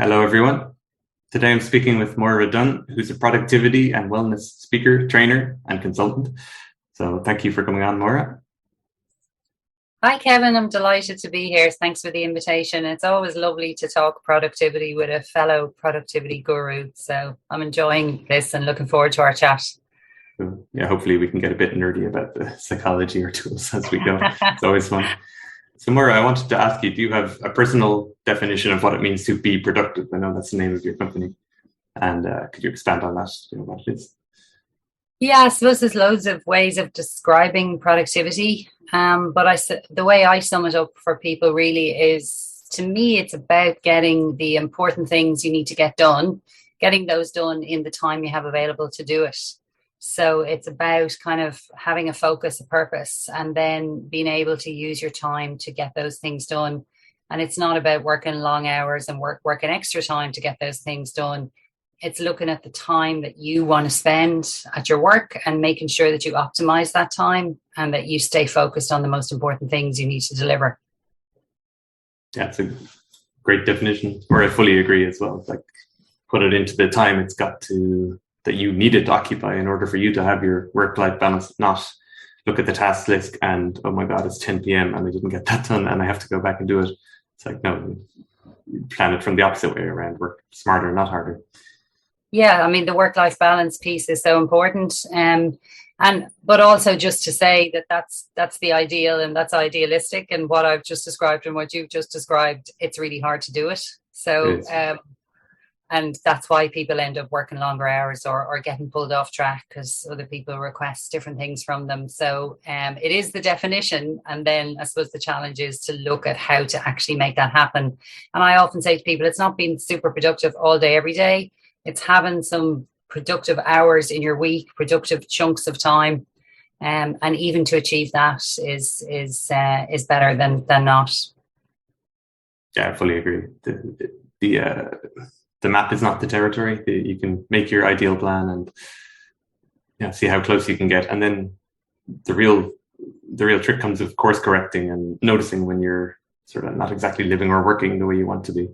Hello, everyone. Today I'm speaking with Moira Dunne, who's a productivity and wellness speaker, trainer, and consultant. So thank you for coming on, Moira. Hi, Kevin. I'm delighted to be here. Thanks for the invitation. It's always lovely to talk productivity with a fellow productivity guru. So I'm enjoying this and looking forward to our chat. So, yeah, hopefully we can get a bit nerdy about the psychology or tools as we go. It's always fun. So Moira, I wanted to ask you, do you have a personal definition of what it means to be productive? I know that's the name of your company. And could you expand on that, what it is? Yeah, I suppose there's loads of ways of describing productivity. The way I sum it up for people really is, to me, it's about getting the important things you need to get done, getting those done in the time you have available to do it. So it's about kind of having a focus, a purpose, and then being able to use your time to get those things done. And it's not about working long hours and working extra time to get those things done. It's looking at the time that you want to spend at your work and making sure that you optimize that time and that you stay focused on the most important things you need to deliver. Yeah, it's a great definition, or I fully agree as well. It's like, put it into the time it's got to, that you need it to occupy in order for you to have your work-life balance, not look at the task list and, oh my God, it's 10 p.m. and I didn't get that done and I have to go back and do it. It's like, no, plan it from the opposite way around, work smarter, not harder. Yeah, I mean, the work-life balance piece is so important. But also just to say that that's the ideal and that's idealistic. And what I've just described and what you've just described, it's really hard to do it. So, and that's why people end up working longer hours or getting pulled off track because other people request different things from them. So it is the definition. And then I suppose the challenge is to look at how to actually make that happen. And I often say to people, it's not being super productive all day, every day. It's having some productive hours in your week, productive chunks of time, and even to achieve that is better than not. Yeah, I fully agree. The map is not the territory. You can make your ideal plan and see how close you can get, and then the real trick comes of course correcting and noticing when you're sort of not exactly living or working the way you want to be.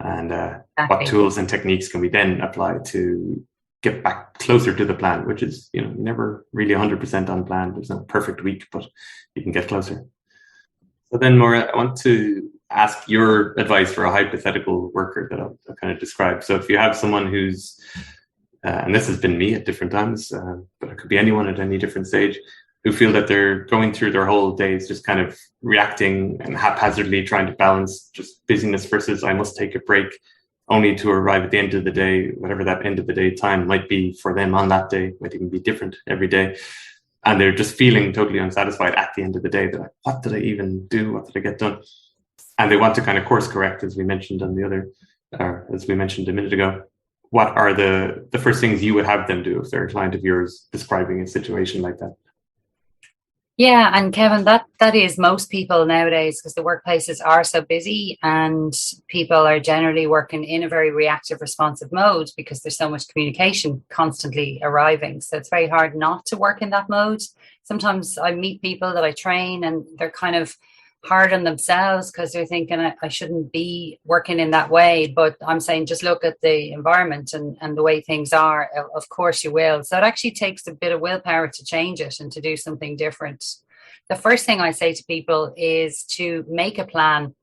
And what tools and techniques can we then apply to get back closer to the plan, which is, never really 100% on plan. There's no perfect week, but you can get closer. So then, Maura, I want to ask your advice for a hypothetical worker that I'll kind of describe. So if you have someone who's, and this has been me at different times, but it could be anyone at any different stage, who feel that they're going through their whole days just kind of reacting and haphazardly trying to balance just busyness versus I must take a break, only to arrive at the end of the day, whatever that end of the day time might be for them on that day, might even be different every day. And they're just feeling totally unsatisfied at the end of the day. They're like, what did I even do? What did I get done? And they want to kind of course correct, as we mentioned as we mentioned a minute ago. What are the first things you would have them do if they're a client of yours describing a situation like that? Yeah, and Kevin, that is most people nowadays because the workplaces are so busy and people are generally working in a very reactive, responsive mode because there's so much communication constantly arriving. So it's very hard not to work in that mode. Sometimes I meet people that I train and they're kind of hard on themselves because they're thinking I shouldn't be working in that way. But I'm saying just look at the environment and the way things are. Of course you will. So it actually takes a bit of willpower to change it and to do something different. The first thing I say to people is to make a plan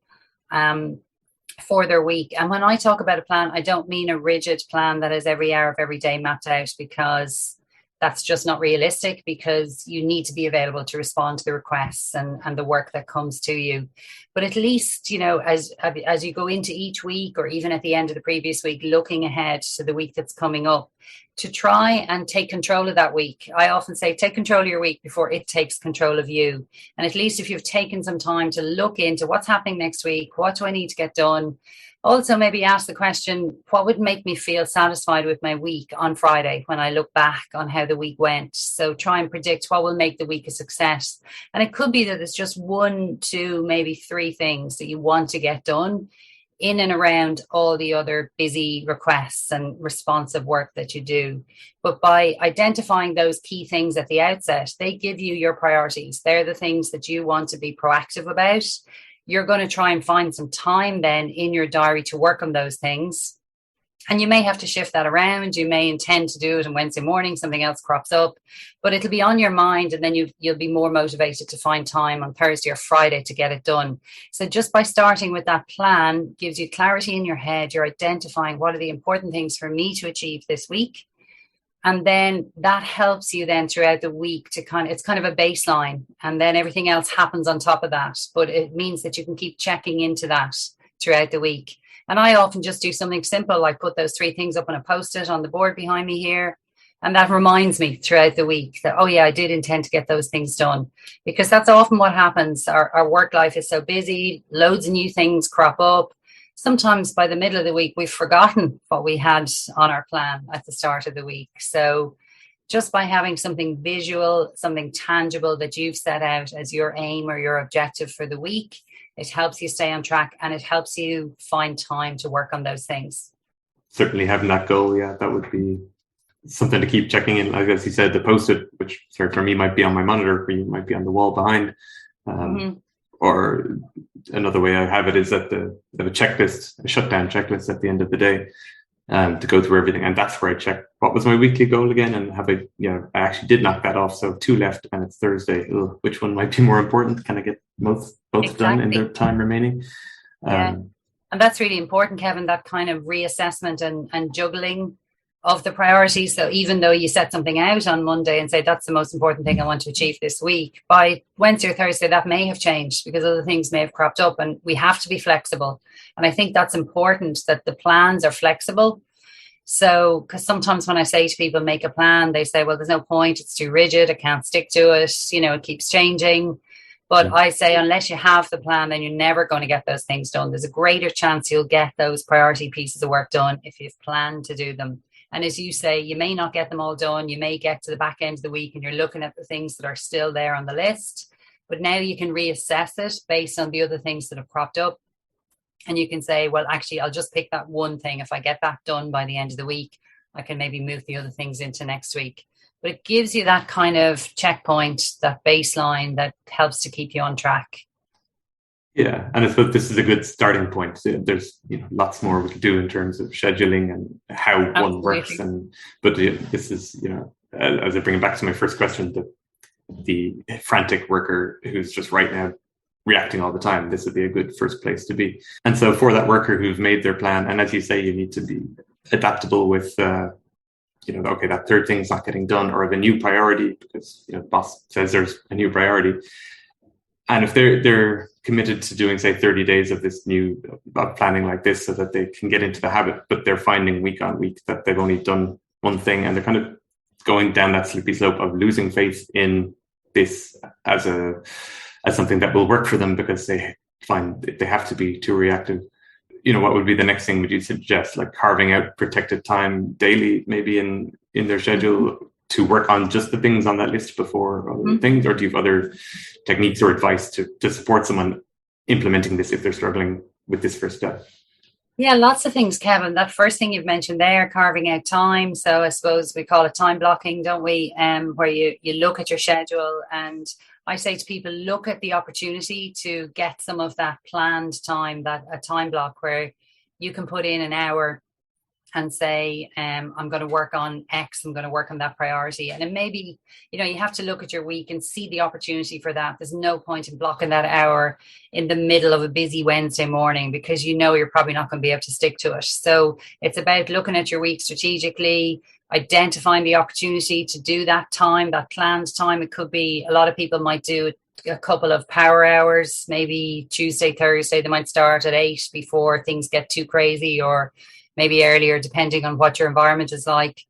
for their week. And when I talk about a plan, I don't mean a rigid plan that is every hour of every day mapped out, because that's just not realistic, because you need to be available to respond to the requests and the work that comes to you. But at least, as you go into each week or even at the end of the previous week, looking ahead to the week that's coming up, to try and take control of that week. I often say, take control of your week before it takes control of you. And at least if you've taken some time to look into what's happening next week, what do I need to get done? Also, maybe ask the question, what would make me feel satisfied with my week on Friday when I look back on how the week went? So try and predict what will make the week a success. And it could be that it's just 1, 2, maybe 3 things that you want to get done in and around all the other busy requests and responsive work that you do. But by identifying those key things at the outset, they give you your priorities. They're the things that you want to be proactive about. you're going to try and find some time then in your diary to work on those things. And you may have to shift that around. You may intend to do it on Wednesday morning, something else crops up, but it'll be on your mind, and then you'll be more motivated to find time on Thursday or Friday to get it done. So just by starting with that plan gives you clarity in your head. You're identifying what are the important things for me to achieve this week. And then that helps you then throughout the week to it's kind of a baseline, and then everything else happens on top of that. But it means that you can keep checking into that throughout the week. And I often just do something simple, like put those 3 things up on a Post-it on the board behind me here. And that reminds me throughout the week that, oh yeah, I did intend to get those things done. Because that's often what happens. Our work life is so busy, loads of new things crop up. Sometimes by the middle of the week, we've forgotten what we had on our plan at the start of the week. So just by having something visual, something tangible that you've set out as your aim or your objective for the week, it helps you stay on track, and it helps you find time to work on those things. Certainly having that goal, yeah, that would be something to keep checking in. Like as you said, the Post-it, which for me might be on my monitor, for you might be on the wall behind. Or another way I have it is that I have a checklist, a shutdown checklist at the end of the day, to go through everything. And that's where I check what was my weekly goal again, and I actually did knock that off. So 2 left and it's Thursday. Which one might be more important? Can I get both done in the time remaining? Yeah. And that's really important, Kevin, that kind of reassessment and juggling of the priorities. So even though you set something out on Monday and say, that's the most important thing I want to achieve this week, by Wednesday or Thursday, that may have changed because other things may have cropped up, and we have to be flexible. And I think that's important, that the plans are flexible. So, because sometimes when I say to people, make a plan, they say, well, there's no point. It's too rigid. I can't stick to it. It keeps changing. But I say, unless you have the plan, then you're never going to get those things done. There's a greater chance you'll get those priority pieces of work done if you've planned to do them. And as you say, you may not get them all done. You may get to the back end of the week and you're looking at the things that are still there on the list. But now you can reassess it based on the other things that have cropped up. And you can say, well, actually, I'll just pick that one thing. If I get that done by the end of the week, I can maybe move the other things into next week. But it gives you that kind of checkpoint, that baseline that helps to keep you on track. Yeah, and I suppose this is a good starting point. There's lots more we could do in terms of scheduling and how one works. But this is, as I bring it back to my first question, the frantic worker who's just right now reacting all the time, this would be a good first place to be. And so for that worker who's made their plan, and as you say, you need to be adaptable with, okay, that third thing's not getting done, or the new priority because the boss says there's a new priority. And if they're committed to doing, say, 30 days of this new planning like this so that they can get into the habit, but they're finding week on week that they've only done one thing, and they're kind of going down that slippery slope of losing faith in this as something that will work for them because they find they have to be too reactive. What would be the next thing would you suggest? Like carving out protected time daily, maybe in their schedule, to work on just the things on that list before other things? Or do you have other techniques or advice to support someone implementing this if they're struggling with this first step? Yeah, lots of things, Kevin. That first thing you've mentioned there, carving out time. So I suppose we call it time blocking, don't we? Where you look at your schedule, and I say to people, look at the opportunity to get some of that planned time, that a time block where you can put in an hour and say, I'm going to work on X, I'm going to work on that priority. And it may be, you have to look at your week and see the opportunity for that. There's no point in blocking that hour in the middle of a busy Wednesday morning because you're probably not going to be able to stick to it. So it's about looking at your week strategically, identifying the opportunity to do that time, that planned time. It could be, a lot of people might do a couple of power hours, maybe Tuesday, Thursday, they might start at 8 before things get too crazy, or maybe earlier, depending on what your environment is like,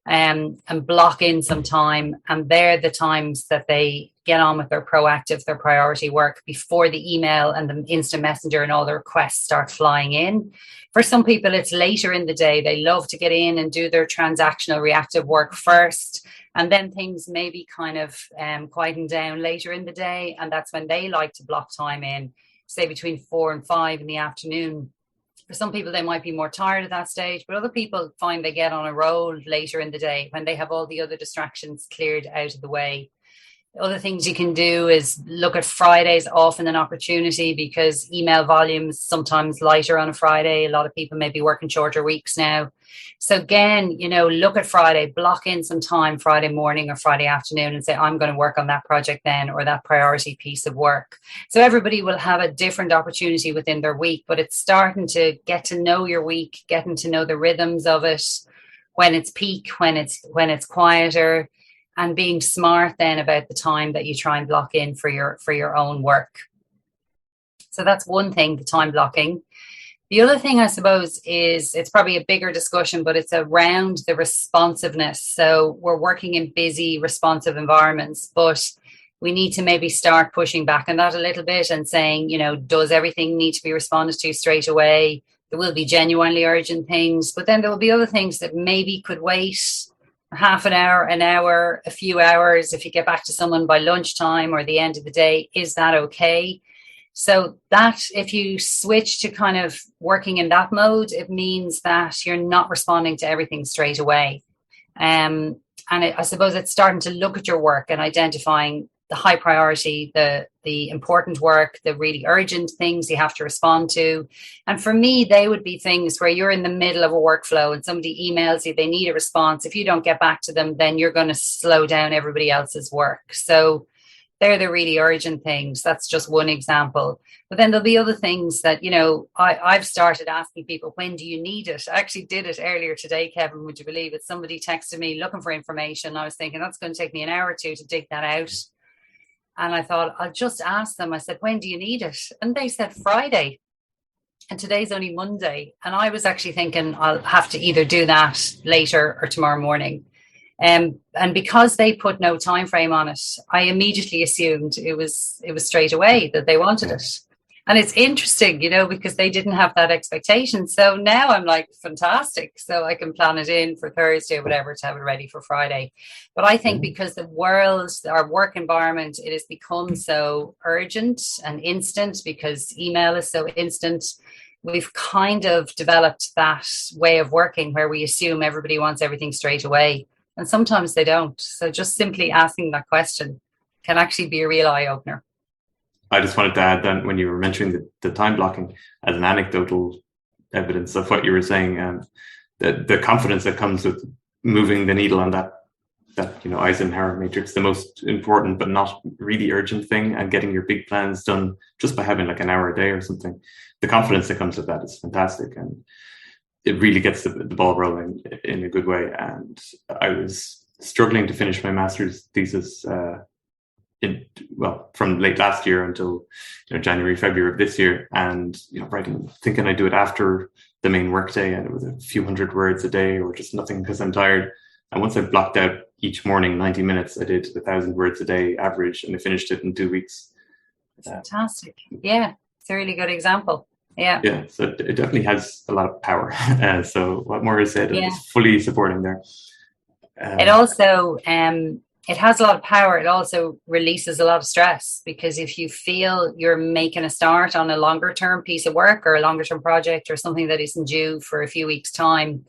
and block in some time. And they're the times that they get on with their proactive, their priority work before the email and the instant messenger and all the requests start flying in. For some people, it's later in the day. They love to get in and do their transactional reactive work first. And then things maybe kind of quieten down later in the day. And that's when they like to block time in, say between 4 and 5 in the afternoon. For some people, they might be more tired at that stage, but other people find they get on a roll later in the day when they have all the other distractions cleared out of the way. Other things you can do is look at Fridays often an opportunity, because email volumes sometimes lighter on a Friday. A lot of people may be working shorter weeks now. So again, look at Friday, block in some time Friday morning or Friday afternoon and say, I'm going to work on that project then, or that priority piece of work. So everybody will have a different opportunity within their week, but it's starting to get to know your week, getting to know the rhythms of it, when it's peak, when it's quieter, and being smart then about the time that you try and block in for your own work. So that's one thing, the time blocking. The other thing, I suppose, is it's probably a bigger discussion, but it's around the responsiveness. So we're working in busy, responsive environments, but we need to maybe start pushing back on that a little bit and saying, does everything need to be responded to straight away? There will be genuinely urgent things, but then there will be other things that maybe could wait half an hour, a few hours. If you get back to someone by lunchtime or the end of the day, is that okay? So that if you switch to kind of working in that mode, it means that you're not responding to everything straight away. And I suppose it's starting to look at your work and identifying the high priority, the important work, the really urgent things you have to respond to. And for me, they would be things where you're in the middle of a workflow and somebody emails you, they need a response. If you don't get back to them, then you're going to slow down everybody else's work. So they're the really urgent things. That's just one example. But then there'll be other things that, I've started asking people, when do you need it? I actually did it earlier today, Kevin, would you believe it? Somebody texted me looking for information. I was thinking that's going to take me an hour or two to dig that out. And I thought, I'll just ask them. I said, when do you need it? And they said Friday. And today's only Monday. And I was actually thinking I'll have to either do that later or tomorrow morning. And because they put no time frame on it, I immediately assumed it was straight away that they wanted it. And it's interesting, because they didn't have that expectation. So now I'm like, fantastic. So I can plan it in for Thursday or whatever to have it ready for Friday. But I think because our work environment, it has become so urgent and instant, because email is so instant, we've kind of developed that way of working where we assume everybody wants everything straight away. And sometimes they don't. So just simply asking that question can actually be a real eye-opener. I just wanted to add that when you were mentioning the time blocking as an anecdotal evidence of what you were saying, the confidence that comes with moving the needle on that Eisenhower matrix, the most important but not really urgent thing, and getting your big plans done just by having like an hour a day or something. The confidence that comes with that is fantastic, and it really gets the ball rolling in a good way. And I was struggling to finish my master's thesis from late last year until January, February of this year, and thinking I'd do it after the main workday, and it was a few hundred words a day or just nothing because I'm tired. And once I blocked out each morning 90 minutes, I did 1,000 words a day average, and I finished it in 2 weeks. Fantastic. Yeah, it's a really good example. Yeah, so it definitely has a lot of power. So what Moira said, I was fully supporting there. It also it has a lot of power. It also releases a lot of stress, because if you feel you're making a start on a longer term piece of work or a longer term project or something that isn't due for a few weeks' time,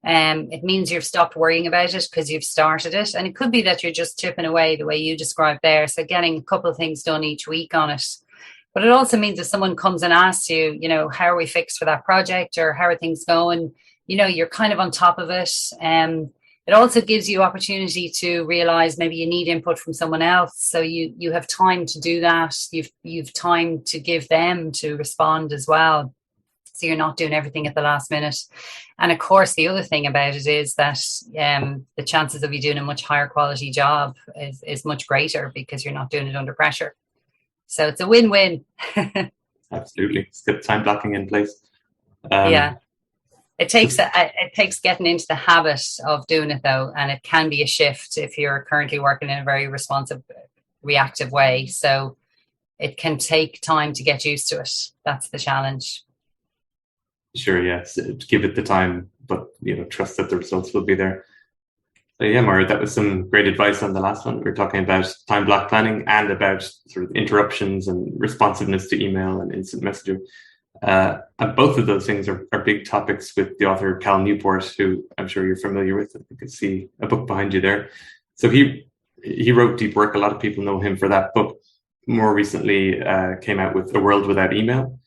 it means you've stopped worrying about it because you've started it. And it could be that you're just chipping away the way you described there. So getting a couple of things done each week on it. But it also means if someone comes and asks you, how are we fixed for that project, or how are things going, you're kind of on top of it. It also gives you opportunity to realize maybe you need input from someone else. So you have time to do that. You've time to give them to respond as well. So you're not doing everything at the last minute. And of course, the other thing about it is that the chances of you doing a much higher quality job is much greater, because you're not doing it under pressure. So it's a win-win. Absolutely. It's good time blocking in place. It takes getting into the habit of doing it, though, and it can be a shift if you're currently working in a very responsive, reactive way. So it can take time to get used to it. That's the challenge. Sure, yes. Give it the time, but trust that the results will be there. So yeah, Moira, that was some great advice on the last one. We were talking about time block planning and about sort of interruptions and responsiveness to email and instant messaging. And both of those things are big topics with the author Cal Newport, who I'm sure you're familiar with. You can see a book behind you there. So he he wrote Deep Work. A lot of people know him for that book. More recently, came out with A World Without Email.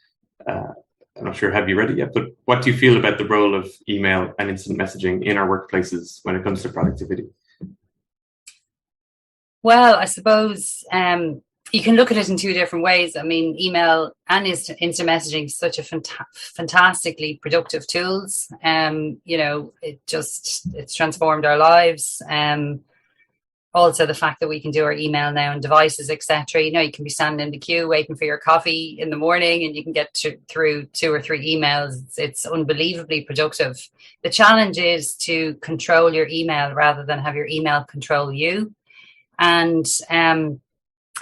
I'm not sure, have you read it yet? But what do you feel about the role of email and instant messaging in our workplaces when it comes to productivity? Well, I suppose you can look at it in two different ways. I mean, email and instant messaging is such a fantastically productive tools. It's transformed our lives. Also, the fact that we can do our email now on devices, etc. You can be standing in the queue waiting for your coffee in the morning, and you can get through 2 or 3 emails. It's unbelievably productive. The challenge is to control your email rather than have your email control you. And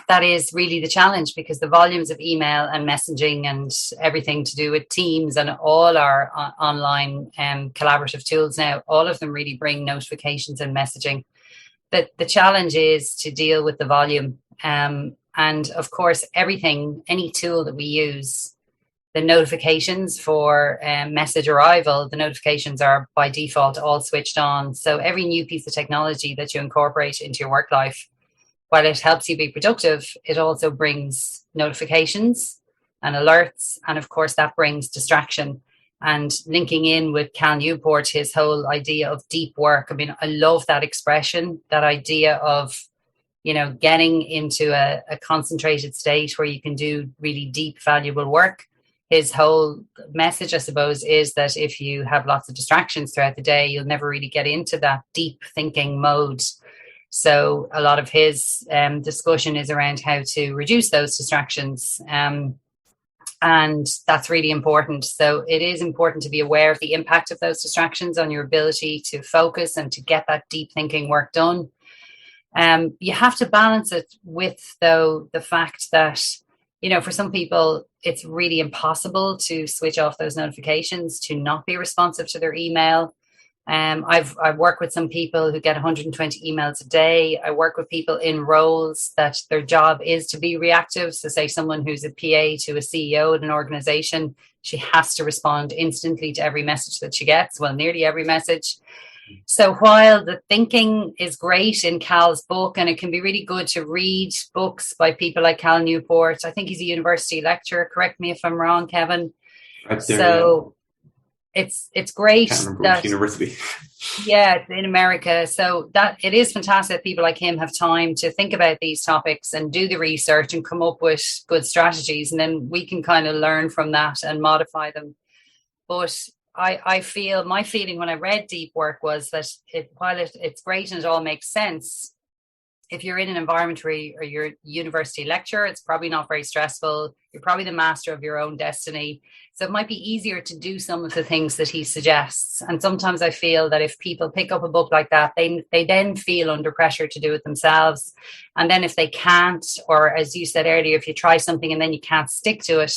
that is really the challenge, because the volumes of email and messaging and everything to do with Teams and all our online collaborative tools now, all of them really bring notifications and messaging. The challenge is to deal with the volume. And of course, any tool that we use, the notifications for message arrival, the notifications are by default all switched on. So every new piece of technology that you incorporate into your work life, while it helps you be productive, it also brings notifications and alerts. And of course, that brings distraction. And linking in with Cal Newport, his whole idea of deep work. I mean, I love that expression, that idea of, getting into a concentrated state where you can do really deep, valuable work. His whole message, I suppose, is that if you have lots of distractions throughout the day, you'll never really get into that deep thinking mode. So a lot of his discussion is around how to reduce those distractions. And that's really important. So it is important to be aware of the impact of those distractions on your ability to focus and to get that deep thinking work done. You have to balance it with, though, the fact that, for some people, it's really impossible to switch off those notifications, to not be responsive to their email. I've worked with some people who get 120 emails a day. I work with people in roles that their job is to be reactive. So say someone who's a PA to a CEO at an organization, she has to respond instantly to every message that she gets, well, nearly every message. So while the thinking is great in Cal's book, and it can be really good to read books by people like Cal Newport, I think he's a university lecturer, correct me if I'm wrong, Kevin. Right there, so it's great. I can't remember which university. Yeah, it's in America. So that it is fantastic that people like him have time to think about these topics and do the research and come up with good strategies, and then we can kind of learn from that and modify them. But I feel, my feeling when I read Deep Work was that while it's great and it all makes sense, if you're in an environment where you're a university lecturer, it's probably not very stressful. You're probably the master of your own destiny. So it might be easier to do some of the things that he suggests. And sometimes I feel that if people pick up a book like that, they then feel under pressure to do it themselves. And then if they can't, or as you said earlier, if you try something and then you can't stick to it,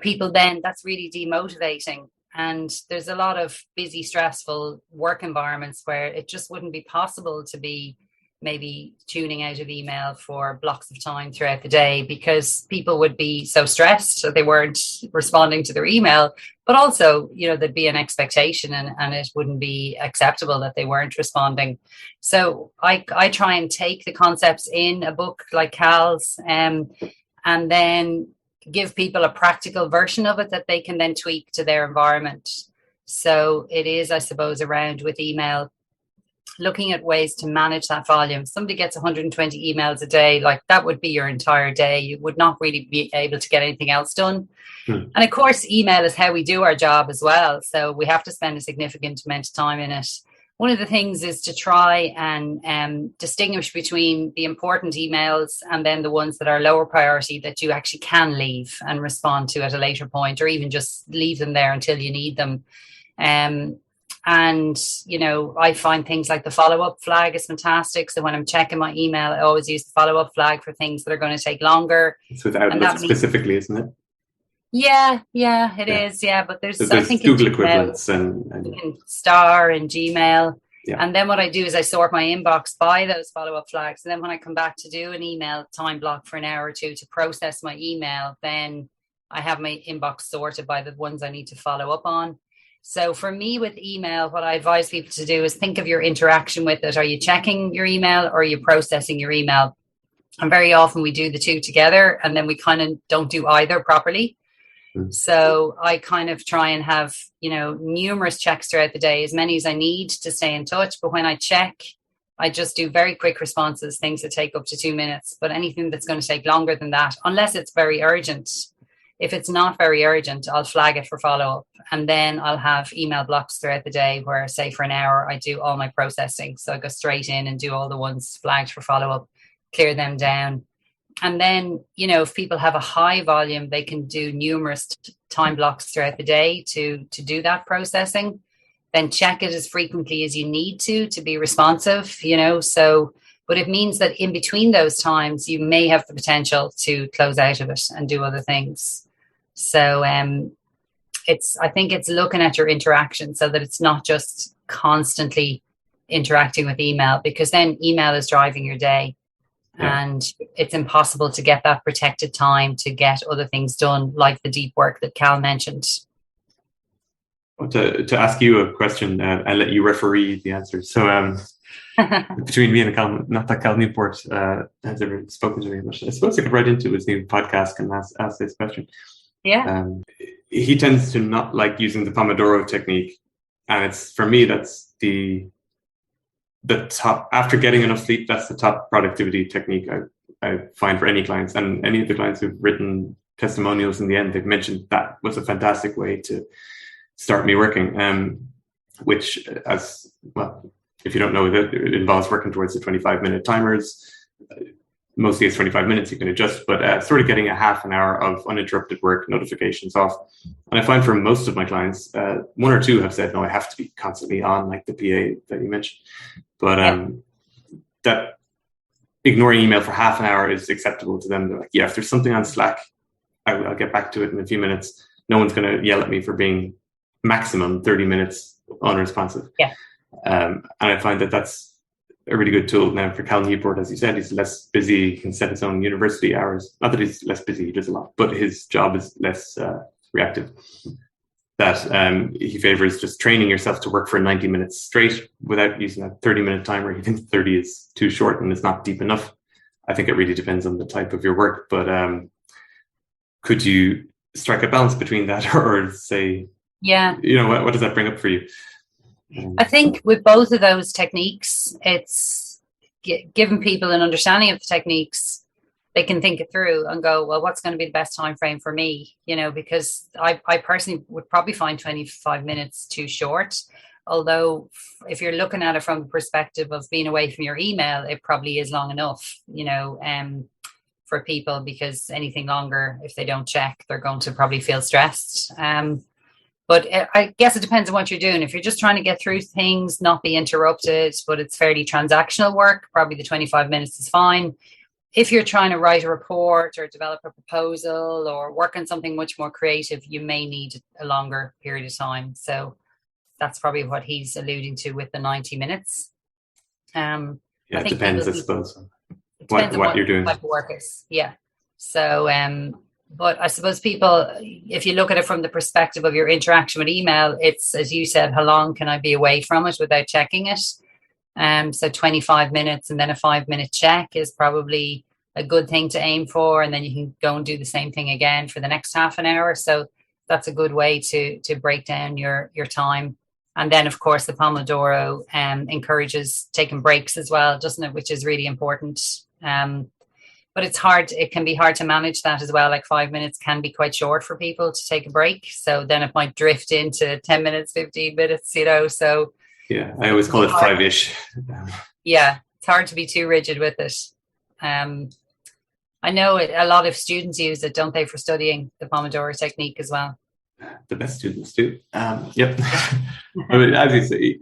people then, that's really demotivating. And there's a lot of busy, stressful work environments where it just wouldn't be possible to be maybe tuning out of email for blocks of time throughout the day, because people would be so stressed that they weren't responding to their email. But also, there'd be an expectation and it wouldn't be acceptable that they weren't responding. So I try and take the concepts in a book like Cal's and then give people a practical version of it that they can then tweak to their environment. So it is, I suppose, around with email, looking at ways to manage that volume. If somebody gets 120 emails a day, like that would be your entire day. You would not really be able to get anything else done. And of course, email is how we do our job as well. So we have to spend a significant amount of time in it. One of the things is to try and distinguish between the important emails and then the ones that are lower priority that you actually can leave and respond to at a later point, or even just leave them there until you need them. And, I find things like the follow-up flag is fantastic. So when I'm checking my email, I always use the follow-up flag for things that are going to take longer. It's with Outlook specifically, isn't it? Yeah, it is. Yeah, but there's I think Google equivalents and Star and Gmail. Yeah. And then what I do is I sort my inbox by those follow-up flags. And then when I come back to do an email time block for an hour or two to process my email, then I have my inbox sorted by the ones I need to follow up on. So for me with email, what I advise people to do is think of your interaction with it. Are you checking your email or are you processing your email? And very often we do the two together and then we kind of don't do either properly. So I kind of try and have, numerous checks throughout the day, as many as I need to stay in touch. But when I check, I just do very quick responses, things that take up to 2 minutes. But anything that's going to take longer than that, unless it's very urgent. If it's not very urgent, I'll flag it for follow-up. And then I'll have email blocks throughout the day where, say, for an hour, I do all my processing. So I go straight in and do all the ones flagged for follow-up, clear them down. And then, if people have a high volume, they can do numerous time blocks throughout the day to do that processing. Then check it as frequently as you need to be responsive, So, but it means that in between those times, you may have the potential to close out of it and do other things. So I think it's looking at your interaction so that it's not just constantly interacting with email, because then email is driving your day. Yeah. And it's impossible to get that protected time to get other things done, like the deep work that Cal mentioned. To ask you a question and let you referee the answer. So between me and Cal, not that Cal Newport has ever spoken to me, but I suppose I could write into his new podcast and ask this question. Yeah. He tends to not like using the Pomodoro technique. And it's, for me, that's the top, after getting enough sleep, that's the top productivity technique I find for any clients. And any of the clients who've written testimonials in the end, they've mentioned that was a fantastic way to start me working, which, as well, if you don't know, that it involves working towards the 25-minute timers. Mostly it's 25 minutes, you can adjust, but sort of getting a half an hour of uninterrupted work, notifications off. And I find for most of my clients, one or two have said, no, I have to be constantly on, like the PA that you mentioned. But that ignoring email for half an hour is acceptable to them. They're like, yeah, if there's something on Slack, I'll get back to it in a few minutes. No one's going to yell at me for being maximum 30 minutes unresponsive. Yeah. And I find that that's a really good tool. Now for Cal Newport, as you said, he's less busy, he can set his own university hours. Not that he's less busy, he does a lot, but his job is less reactive. That he favors just training yourself to work for 90 minutes straight without using a 30-minute timer. He thinks 30 is too short and it's not deep enough. I think it really depends on the type of your work, but could you strike a balance between that or say, what does that bring up for you? I think with both of those techniques, it's giving people an understanding of the techniques. They can think it through and go, well, what's going to be the best time frame for me? Because I personally would probably find 25 minutes too short. Although if you're looking at it from the perspective of being away from your email, it probably is long enough, for people, because anything longer, if they don't check, they're going to probably feel stressed. But I guess it depends on what you're doing. If you're just trying to get through things, not be interrupted, but it's fairly transactional work, probably the 25 minutes is fine. If you're trying to write a report or develop a proposal or work on something much more creative, you may need a longer period of time. So that's probably what he's alluding to with the 90 minutes. It depends, I suppose, what you're doing. Type of work is. Yeah. So, but I suppose people, if you look at it from the perspective of your interaction with email, it's, as you said, how long can I be away from it without checking it? So 25 minutes and then a 5-minute check is probably a good thing to aim for. And then you can go and do the same thing again for the next half an hour. So that's a good way to break down your time. And then, of course, the Pomodoro encourages taking breaks as well, doesn't it? Which is really important. But it's hard. It can be hard to manage that as well. Like 5 minutes can be quite short for people to take a break. So then it might drift into 10 minutes, 15 minutes, So yeah, I always call it 5-ish. Yeah, it's hard to be too rigid with it. I know a lot of students use it, don't they, for studying the Pomodoro technique as well. The best students do. Yep. I mean, as you say,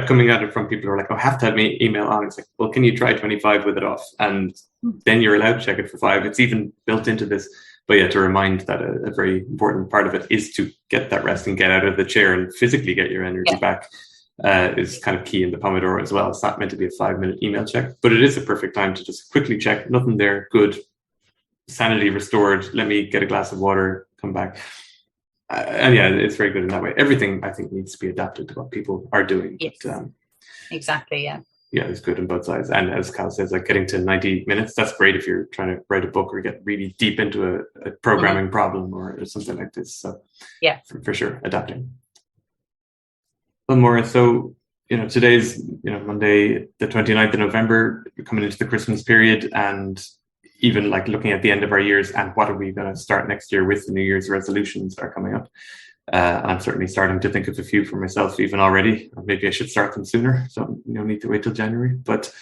coming at it from people who are like, I have to have my email on. It's like, well, can you try 25 with it off? And then you're allowed to check it for 5. It's even built into this. But yeah, to remind that a very important part of it is to get that rest and get out of the chair and physically get your energy back. Is kind of key in the Pomodoro as well. It's not meant to be a 5-minute email check, but it is a perfect time to just quickly check. Nothing there. Good. Sanity restored. Let me get a glass of water. Come back. And yeah, it's very good in that way. Everything I think needs to be adapted to what people are doing. Yes, But, exactly. Yeah. yeah, it's good on both sides. And as Cal says, like getting to 90 minutes, that's great if you're trying to write a book or get really deep into a programming problem or something like this. So yeah, for sure, adapting. Well, Maura, so, today's, Monday, the 29th of November, coming into the Christmas period, and even like looking at the end of our years and what are we going to start next year with. The New Year's resolutions are coming up. I'm certainly starting to think of a few for myself even already. Maybe I should start them sooner, so no need to wait till January. But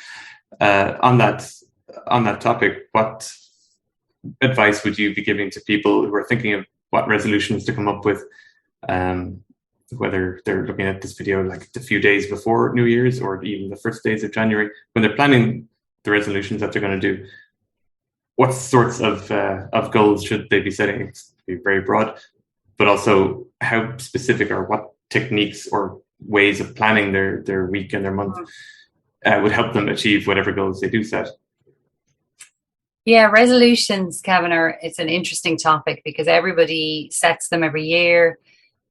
on that topic, what advice would you be giving to people who are thinking of what resolutions to come up with, whether they're looking at this video like the few days before New Year's or even the first days of January, when they're planning the resolutions that they're going to do? What sorts of goals should they be setting? It's very broad, but also how specific or what techniques or ways of planning their week and their month would help them achieve whatever goals they do set. Yeah, resolutions, Kevin, it's an interesting topic because everybody sets them every year.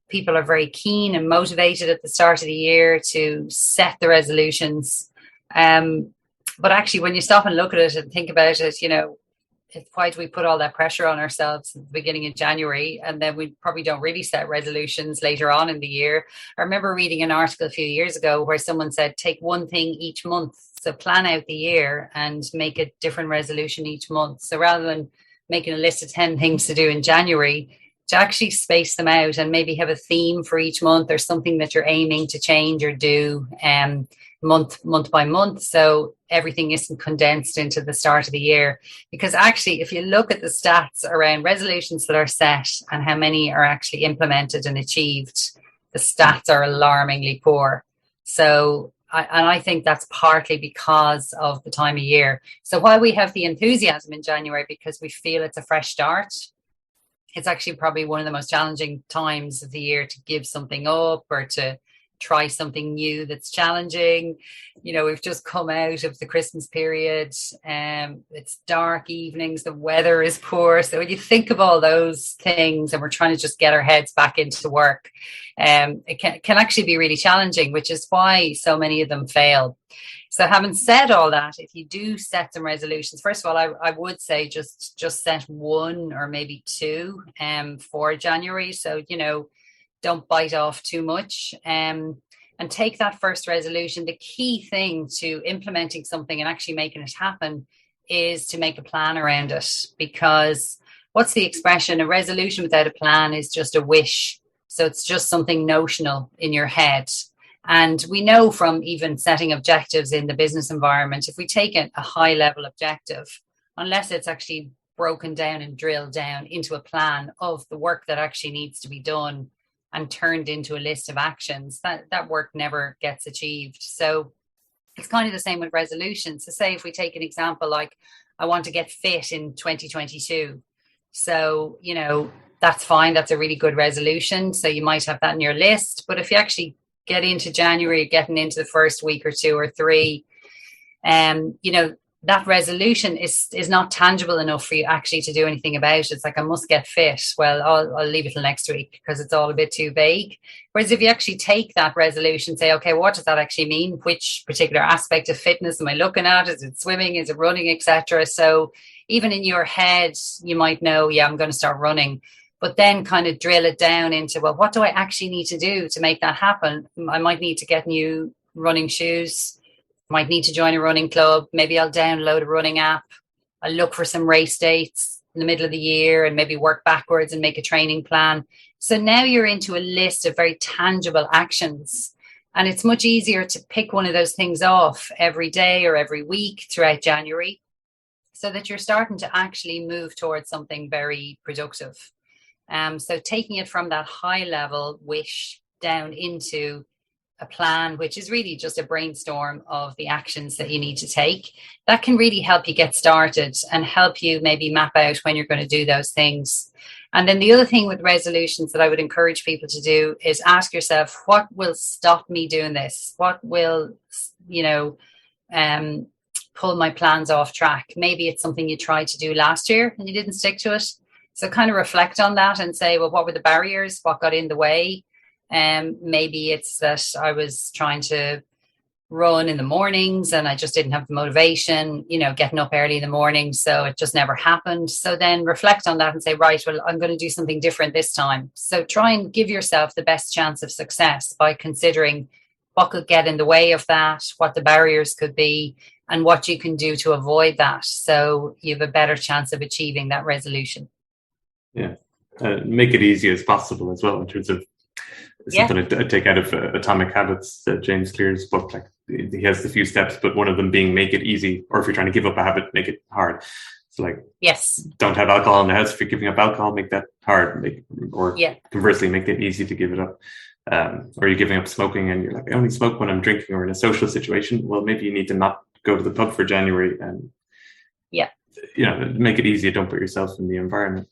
People are very keen and motivated at the start of the year to set the resolutions. But actually, when you stop and look at it and think about it, why do we put all that pressure on ourselves at the beginning of January, and then we probably don't really set resolutions later on in the year? I remember reading an article a few years ago where someone said, take one thing each month. So plan out the year and make a different resolution each month. So rather than making a list of 10 things to do in January, to actually space them out and maybe have a theme for each month or something that you're aiming to change or do month by month, so everything isn't condensed into the start of the year. Because actually, if you look at the stats around resolutions that are set and how many are actually implemented and achieved, the stats are alarmingly poor. So I think that's partly because of the time of year. So while we have the enthusiasm in January because we feel it's a fresh start, it's actually probably one of the most challenging times of the year to give something up or to try something new that's challenging. We've just come out of the Christmas period. It's dark evenings, the weather is poor. So when you think of all those things and we're trying to just get our heads back into work, it can actually be really challenging, which is why so many of them fail. So having said all that, if you do set some resolutions, first of all, I would say just set one or maybe two for January. So, don't bite off too much, and take that first resolution. The key thing to implementing something and actually making it happen is to make a plan around it, because what's the expression? A resolution without a plan is just a wish. So it's just something notional in your head. And we know from even setting objectives in the business environment, if we take a high level objective, unless it's actually broken down and drilled down into a plan of the work that actually needs to be done and turned into a list of actions, that work never gets achieved. So it's kind of the same with resolutions. So say if we take an example like, I want to get fit in 2022. So, that's fine. That's a really good resolution. So you might have that in your list. But if you actually get into January, getting into the first week or two or three, that resolution is not tangible enough for you actually to do anything about it. It's like, I must get fit. Well, I'll leave it till next week because it's all a bit too vague. Whereas if you actually take that resolution, say, okay, what does that actually mean? Which particular aspect of fitness am I looking at? Is it swimming? Is it running, etc.? So even in your head, you might know, yeah, I'm going to start running. But then kind of drill it down into, well, what do I actually need to do to make that happen? I might need to get new running shoes. Might need to join a running club. Maybe I'll download a running app. I'll look for some race dates in the middle of the year and maybe work backwards and make a training plan. So now you're into a list of very tangible actions. And it's much easier to pick one of those things off every day or every week throughout January, so that you're starting to actually move towards something very productive. So taking it from that high level wish down into a plan, which is really just a brainstorm of the actions that you need to take, that can really help you get started and help you maybe map out when you're going to do those things. And then the other thing with resolutions that I would encourage people to do is ask yourself, what will stop me doing this? What will, pull my plans off track? Maybe it's something you tried to do last year and you didn't stick to it. So kind of reflect on that and say, well, what were the barriers? What got in the way? Maybe it's that I was trying to run in the mornings and I just didn't have the motivation, getting up early in the morning. So it just never happened. So then reflect on that and say, right, well, I'm going to do something different this time. So try and give yourself the best chance of success by considering what could get in the way of that, what the barriers could be, and what you can do to avoid that. So you have a better chance of achieving that resolution. Yeah. Make it easy as possible as well, in terms of something I take out of Atomic Habits, James Clear's book. Like, he has the few steps, but one of them being make it easy, or if you're trying to give up a habit, make it hard. So like, yes, don't have alcohol in the house. If you're giving up alcohol, make that hard. Conversely, make it easy to give it up. Or you're giving up smoking and you're like, I only smoke when I'm drinking or in a social situation. Well, maybe you need to not go to the pub for January and make it easy. Don't put yourself in the environment.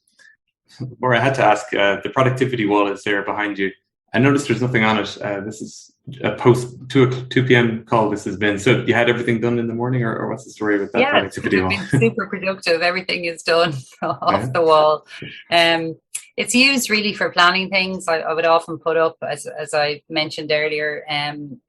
Or I had to ask, the productivity wall is there behind you. I noticed there's nothing on it. This is a post 2 p.m. call this has been. So you had everything done in the morning, or what's the story with that productivity wall? It's been super productive. Everything is done off the wall. It's used really for planning things. I would often put up, as I mentioned earlier,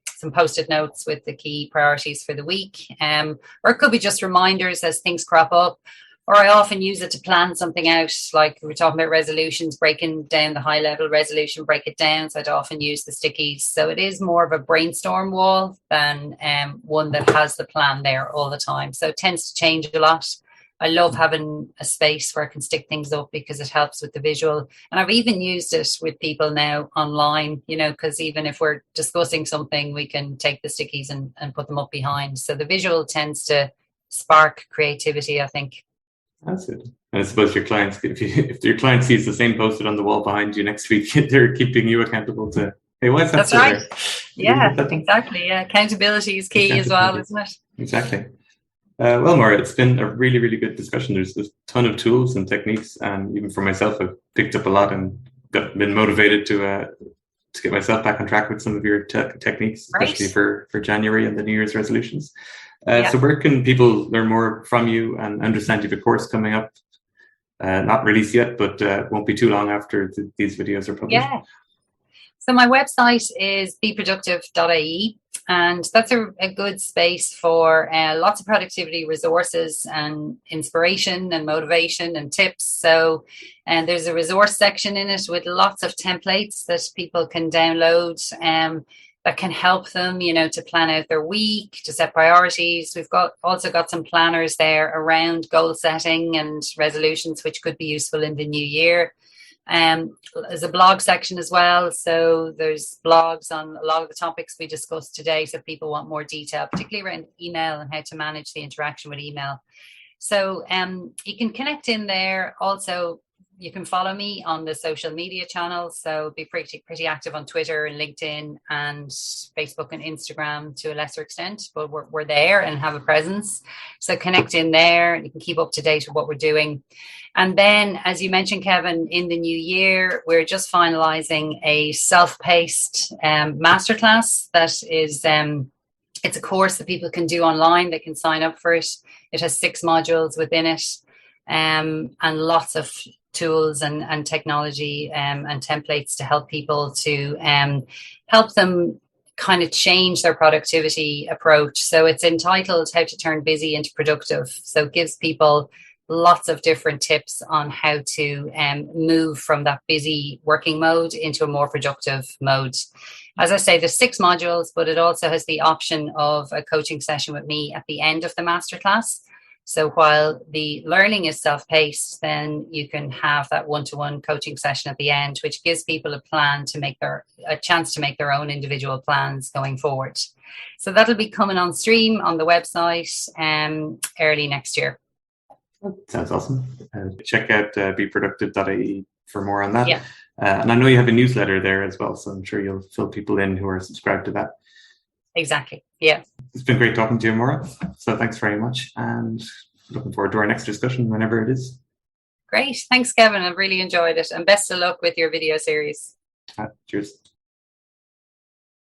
some post-it notes with the key priorities for the week. Or it could be just reminders as things crop up. Or I often use it to plan something out, like we're talking about resolutions, breaking down the high-level resolution, break it down. So I'd often use the stickies. So it is more of a brainstorm wall than one that has the plan there all the time. So it tends to change a lot. I love having a space where I can stick things up because it helps with the visual. And I've even used it with people now online, because even if we're discussing something, we can take the stickies and put them up behind. So the visual tends to spark creativity, I think. That's it. And I suppose your clients, if your client sees the same post-it on the wall behind you next week, they're keeping you accountable to, hey, why is that That's so right. there? Yeah, exactly. Yeah, accountability is key as well, isn't it? Exactly. Well, Moira, it's been a really, really good discussion. There's a ton of tools and techniques, and even for myself, I've picked up a lot and been motivated to get myself back on track with some of your techniques, especially for January and the New Year's resolutions. So where can people learn more from you and understand you have a course coming up? Not released yet, but won't be too long after these videos are published. Yeah. So my website is BeProductive.ie, and that's a good space for lots of productivity resources and inspiration and motivation and tips. So, and there's a resource section in it with lots of templates that people can download that can help them, to plan out their week, to set priorities. We've also got some planners there around goal setting and resolutions, which could be useful in the new year. There's a blog section as well. So there's blogs on a lot of the topics we discussed today. So if people want more detail, particularly around email and how to manage the interaction with email. So you can connect in there. Also, you can follow me on the social media channels. So be pretty active on Twitter and LinkedIn and Facebook and Instagram to a lesser extent, but we're there and have a presence. So connect in there and you can keep up to date with what we're doing. And then, as you mentioned, Kevin, in the new year, we're just finalizing a self-paced masterclass that is, it's a course that people can do online. They can sign up for it. It has 6 modules within it and lots of tools and technology and templates to help people to help them kind of change their productivity approach. So it's entitled How to Turn Busy into Productive. So it gives people lots of different tips on how to move from that busy working mode into a more productive mode. As I say, there's 6 modules, but it also has the option of a coaching session with me at the end of the masterclass. So while the learning is self-paced, then you can have that one-to-one coaching session at the end, which gives people a chance to make their own individual plans going forward. So that'll be coming on stream on the website early next year. Sounds awesome. Check out BeProductive.ie for more on that. Yeah. And I know you have a newsletter there as well, so I'm sure you'll fill people in who are subscribed to that. Exactly. Yeah. It's been great talking to you, Moira. So thanks very much. And looking forward to our next discussion whenever it is. Great. Thanks, Kevin. I've really enjoyed it. And best of luck with your video series. Cheers.